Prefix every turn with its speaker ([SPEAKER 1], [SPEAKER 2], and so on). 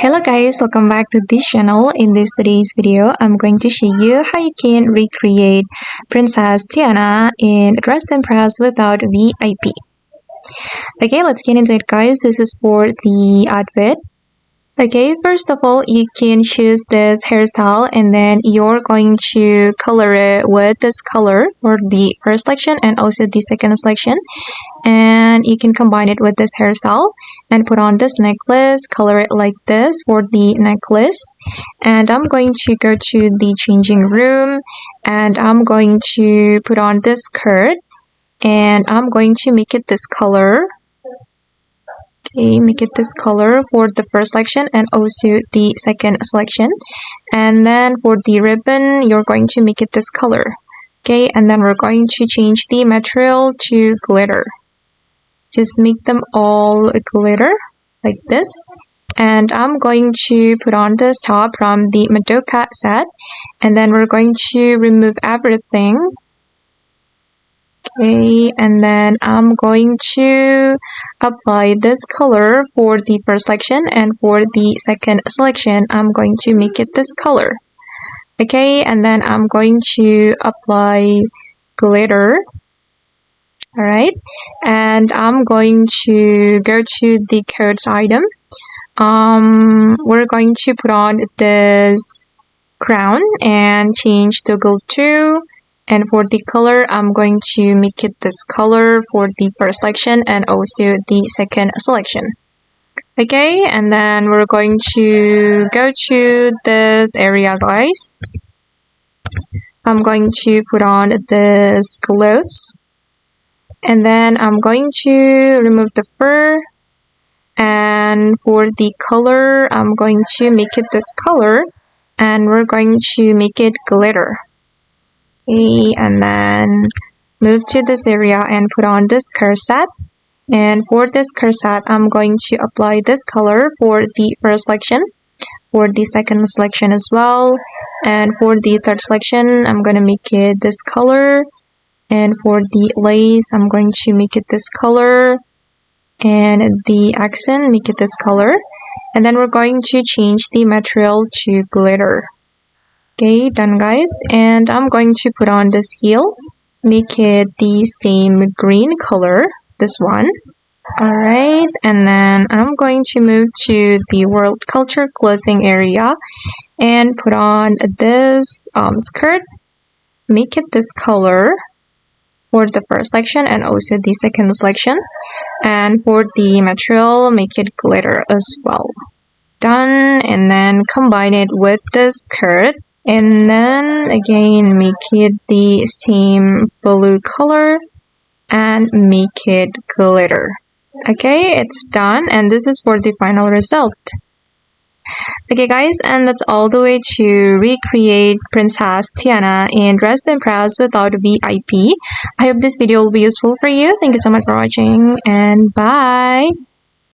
[SPEAKER 1] Hello guys, welcome back to this channel. In today's video, I'm going to show you how you can recreate Princess Tiana in Dress and Press without VIP. Okay, let's get into it guys. This is for the outfit. Okay, first of all, you can choose this hairstyle and then you're going to color it with this color for the first selection and also the second selection. And you can combine it with this hairstyle and put on this necklace, color it like this for the necklace. And I'm going to go to the changing room and I'm going to put on this skirt and I'm going to make it this color. Okay, make it this color for the first selection and also the second selection. And then for the ribbon, you're going to make it this color. Okay, and then we're going to change the material to glitter. Just make them all glitter like this. And I'm going to put on this top from the Madoka set. And then we're going to remove everything. Okay, and then I'm going to apply this color for the first selection and for the second selection, I'm going to make it this color. Okay, and then I'm going to apply glitter. Alright, and I'm going to go to the coats item. We're going to put on this crown and change toggle to. And for the color, I'm going to make it this color for the first selection and also the second selection. Okay, and then we're going to go to this area, guys. I'm going to put on this gloves. And then I'm going to remove the fur. And for the color, I'm going to make it this color. And we're going to make it glitter. Okay, and then move to this area and put on this corset. And for this corset, I'm going to apply this color for the first selection, for the second selection as well, and for the third selection, I'm going to make it this color. And for the lace, I'm going to make it this color. And the accent, make it this color. And then we're going to change the material to glitter. Okay, done guys. And I'm going to put on this heels. Make it the same green color, this one. Alright, and then I'm going to move to the world culture clothing area and put on this skirt. Make it this color for the first selection and also the second selection. And for the material, make it glitter as well. Done, and then combine it with the skirt. And then again, make it the same blue color and make it glitter. Okay, it's done and this is for the final result. Okay guys, and that's all the way to recreate Princess Tiana in Dress and Press without VIP. I hope this video will be useful for you. Thank you so much for watching and bye!